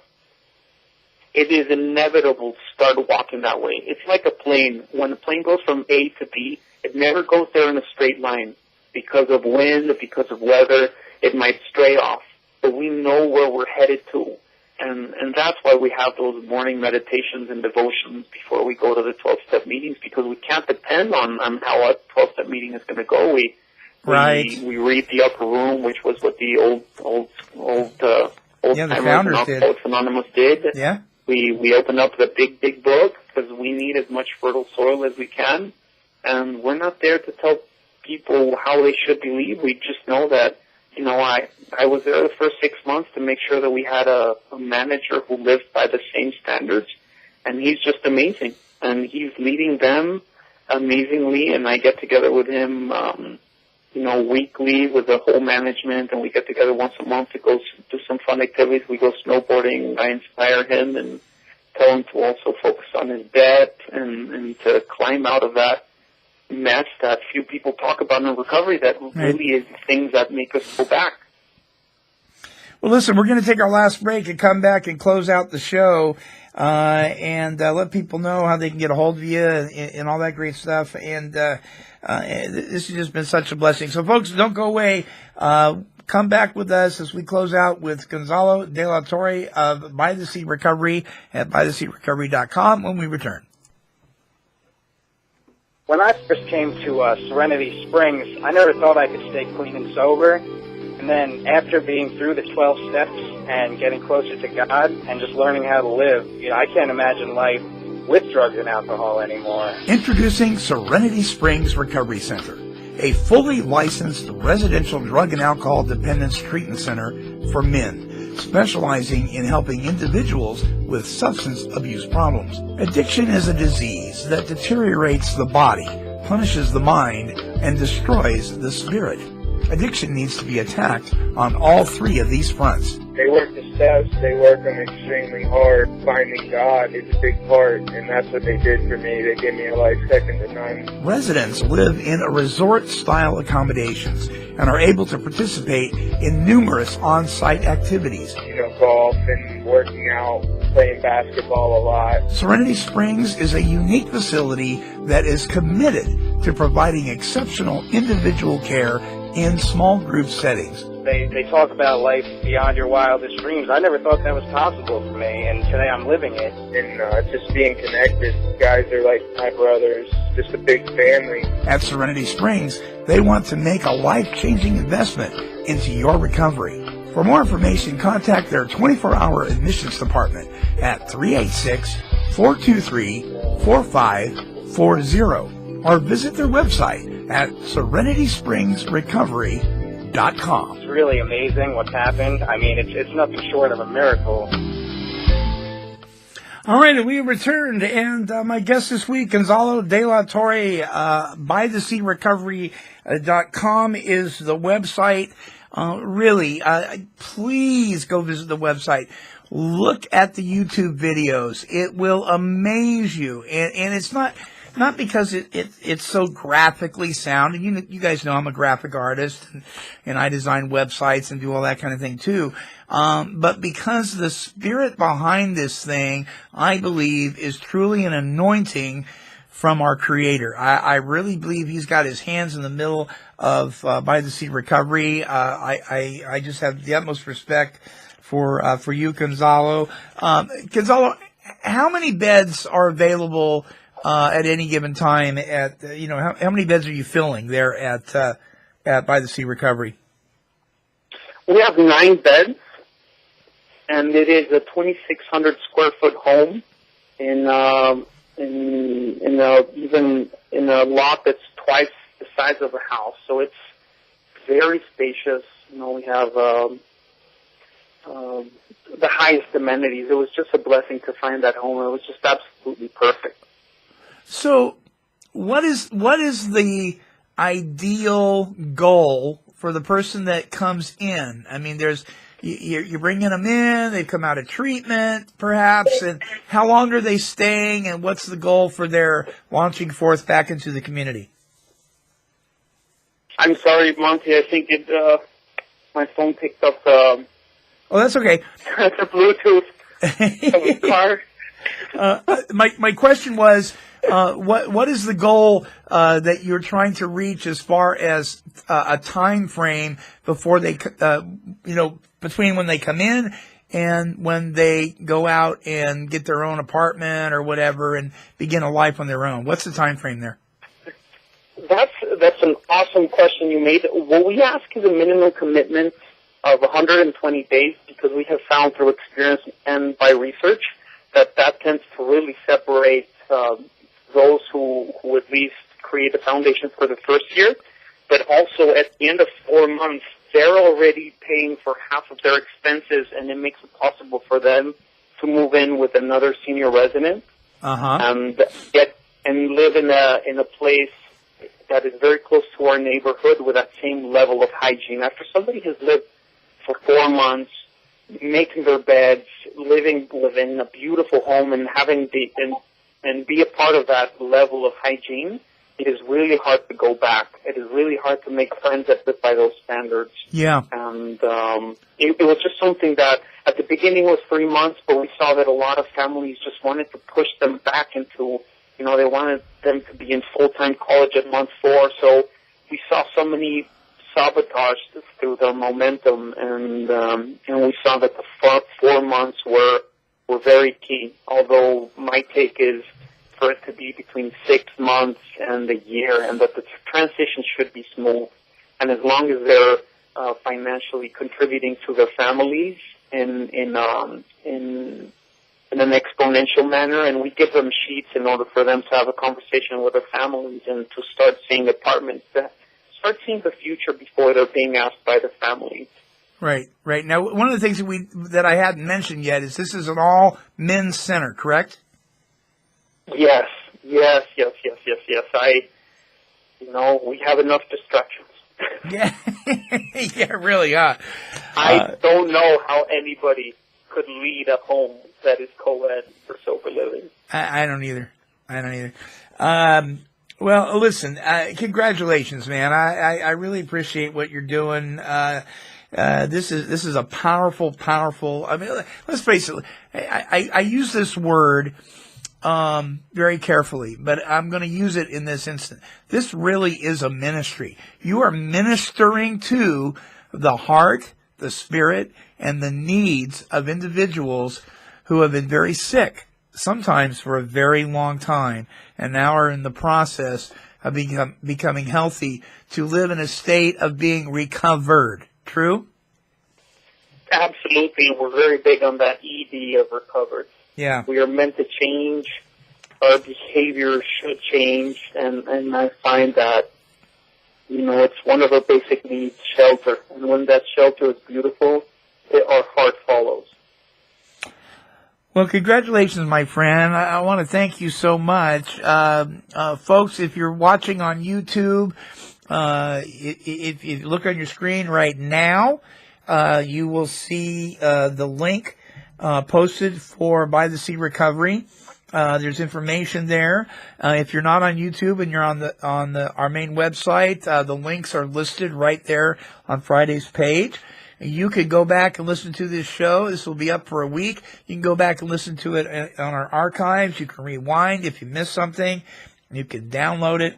Speaker 10: it is inevitable to start walking that way. It's like a plane. When a plane goes from A to B, it never goes there in a straight line. Because of wind, because of weather, it might stray off. But we know where we're headed to. And that's why we have those morning meditations and devotions before we go to the 12-step meetings, because we can't depend on how a 12-step meeting is going to go. We read the upper room, which was what the old timers and Alcoholics Anonymous did.
Speaker 9: Yeah.
Speaker 10: We open up the big book because we need as much fertile soil as we can. And we're not there to tell people how they should believe. We just know that, I was there the first 6 months to make sure that we had a manager who lived by the same standards, and he's just amazing. And he's leading them amazingly, and I get together with him, weekly with the whole management, and we get together once a month to go do some fun activities. We go snowboarding. I inspire him and tell him to also focus on his debt and to climb out of that mess that few people talk about in recovery, that really is things that make us go back.
Speaker 9: Well, listen, we're going to take our last break and come back and close out the show and let people know how they can get a hold of you and all that great stuff. And this has just been such a blessing. So, folks, don't go away. Come back with us as we close out with Gonzalo de la Torre of By the Sea Recovery at bythesearecovery.com when we return.
Speaker 19: When I first came to Serenity Springs, I never thought I could stay clean and sober. And then after being through the 12 steps and getting closer to God and just learning how to live, I can't imagine life with drugs and alcohol anymore.
Speaker 9: Introducing Serenity Springs Recovery Center, a fully licensed residential drug and alcohol dependence treatment center for men, specializing in helping individuals with substance abuse problems. Addiction is a disease that deteriorates the body, punishes the mind, and destroys the spirit. Addiction needs to be attacked on all three of these fronts.
Speaker 19: They work the
Speaker 10: steps, they work them extremely hard. Finding God is a big part, and that's what they did for me. They gave me a life second to none.
Speaker 9: Residents live in a resort-style accommodations and are able to participate in numerous on-site activities.
Speaker 10: You know, golf and working out, playing basketball a lot.
Speaker 9: Serenity Springs is a unique facility that is committed to providing exceptional individual care in small group settings.
Speaker 19: They talk about life beyond your wildest dreams. I never thought that was possible for me, and today I'm living it.
Speaker 10: And just being connected. Guys are like my brothers, just a big family.
Speaker 9: At Serenity Springs, they want to make a life-changing investment into your recovery. For more information, contact their 24-hour admissions department at 386-423-4540 or visit their website at serenityspringsrecovery.com.
Speaker 19: It's really amazing what's happened. I mean, it's nothing short of a miracle.
Speaker 9: All right, and we returned, and my guest this week, Gonzalo de la Torre, bythesearecovery.com is the website. Really, please go visit the website. Look at the YouTube videos. It will amaze you, and it's not because it's so graphically sound. And you guys know I'm a graphic artist, and I design websites and do all that kind of thing too. But because the spirit behind this thing, I believe, is truly an anointing from our Creator. I really believe He's got His hands in the middle of By the Sea Recovery. I just have the utmost respect for you, Gonzalo. Gonzalo, how many beds are available at any given time? At how many beds are you filling there at By the Sea Recovery?
Speaker 10: We have 9 beds, and it is a 2,600 square foot home in a lot that's twice the size of a house. So it's very spacious. We have the highest amenities. It was just a blessing to find that home. It was just absolutely perfect.
Speaker 9: So, what is the ideal goal for the person that comes in? I mean, you're bringing them in, they've come out of treatment, perhaps, and how long are they staying, and what's the goal for their launching forth back into the community?
Speaker 10: I'm sorry, Monty, I think my phone picked up the...
Speaker 9: Oh, that's okay.
Speaker 10: the Bluetooth of the car.
Speaker 9: My question was, what is the goal that you're trying to reach as far as a time frame before they, between when they come in and when they go out and get their own apartment or whatever and begin a life on their own? What's the time frame there?
Speaker 10: That's an awesome question you made. What we ask is a minimum commitment of 120 days, because we have found through experience and by research that tends to really separate those who at least create a foundation for the first year, but also at the end of 4 months, they're already paying for half of their expenses, and it makes it possible for them to move in with another senior resident and live in a place that is very close to our neighborhood with that same level of hygiene. After somebody has lived for 4 months, making their beds, living in a beautiful home, and having and be a part of that level of hygiene, it is really hard to go back. It is really hard to make friends that live by those standards.
Speaker 9: Yeah.
Speaker 10: And it was just something that at the beginning was 3 months, but we saw that a lot of families just wanted to push them back into, they wanted them to be in full-time college at month 4. So we saw so many sabotaged through their momentum, and we saw that the 4 months were very key, although my take is for it to be between 6 months and a year, and that the transition should be smooth. And as long as they're financially contributing to their families in an exponential manner, and we give them sheets in order for them to have a conversation with their families and to start seeing apartments, start seeing the future before they're being asked by the families.
Speaker 9: Right. Now, one of the things that I hadn't mentioned yet is this is an all men's center, correct?
Speaker 10: Yes. We have enough distractions.
Speaker 9: Yeah, yeah, really.
Speaker 10: I don't know how anybody could lead a home that is co-ed for sober living.
Speaker 9: I don't either. Well, listen, congratulations, man. I really appreciate what you're doing. This is a powerful, I mean, let's face it. I use this word, very carefully, but I'm going to use it in this instant. This really is a ministry. You are ministering to the heart, the spirit, and the needs of individuals who have been very sick, sometimes for a very long time, and now are in the process of becoming healthy to live in a state of being recovered. True?
Speaker 10: Absolutely. We're very big on that ED of recovered.
Speaker 9: Yeah.
Speaker 10: We are meant to change. Our behavior should change. And I find that, it's one of our basic needs, shelter. And when that shelter is beautiful, our heart follows.
Speaker 9: Well, congratulations, my friend. I want to thank you so much. Folks, if you're watching on YouTube, if you look on your screen right now, you will see the link posted for By the Sea Recovery. There's information there. If you're not on YouTube and you're on our main website, the links are listed right there on Friday's page. You could go back and listen to this show. This will be up for a week. You can go back and listen to it on our archives. You can rewind if you missed something. You can download it.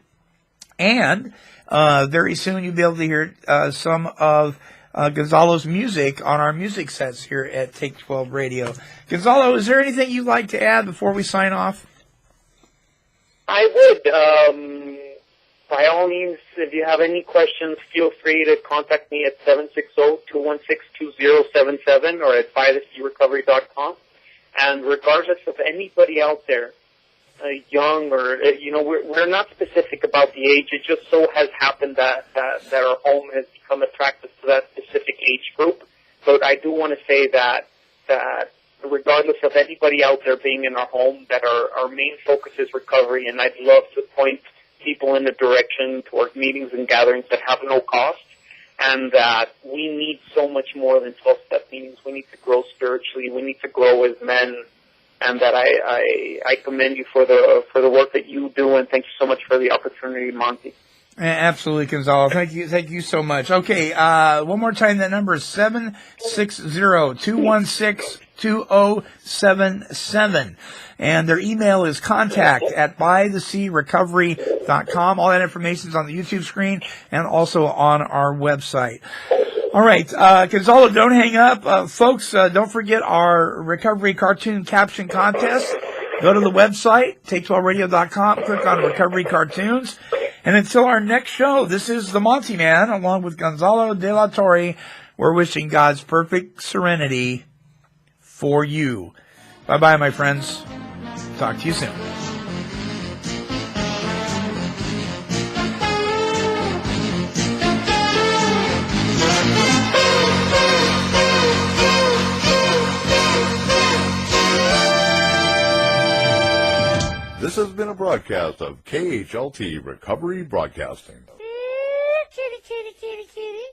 Speaker 9: And very soon you'll be able to hear some of Gonzalo's music on our music sets here at Take 12 Radio. Gonzalo, is there anything you'd like to add before we sign off?
Speaker 10: I would. By all means, if you have any questions, feel free to contact me at 760-216-2077 or at bythesearecovery.com. And regardless of anybody out there, young or, we're not specific about the age. It just so has happened that our home has become attractive to that specific age group. But I do want to say that regardless of anybody out there being in our home, that our main focus is recovery, and I'd love to point people in the direction towards meetings and gatherings that have no cost, and that we need so much more than 12-step meetings. We need to grow spiritually. We need to grow as men, and that I commend you for the work that you do, and thank you so much for the opportunity, Monty.
Speaker 9: Absolutely, Gonzalo. Thank you so much. Okay, one more time, that number is 760-216-2077. And their email is contact@bythesearecovery.com. All that information is on the YouTube screen and also on our website. All right, Gonzalo, don't hang up. Folks, don't forget our recovery cartoon caption contest. Go to the website, take12radio.com, click on recovery cartoons. And until our next show, this is the Monty Man, along with Gonzalo de la Torre. We're wishing God's perfect serenity for you. Bye-bye, my friends. Talk to you soon.
Speaker 7: This has been a broadcast of KHLT Recovery Broadcasting.
Speaker 4: Kitty, kitty, kitty, kitty.